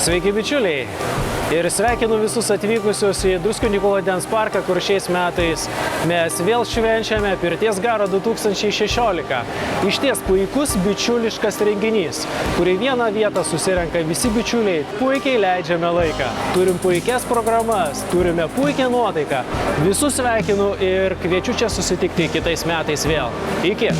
Sveiki bičiuliai ir sveikinu visus atvykusius į Druskininkų vandens parką, kur šiais metais mes vėl švenčiame Pirties Garo 2016. Išties puikus bičiuliškas renginys, kur į vieną vietą susirenka visi bičiuliai, puikiai leidžiame laiką. Turim puikias programas, turime puikią nuotaiką. Visus sveikinu ir kviečiu čia susitikti kitais metais vėl. Iki!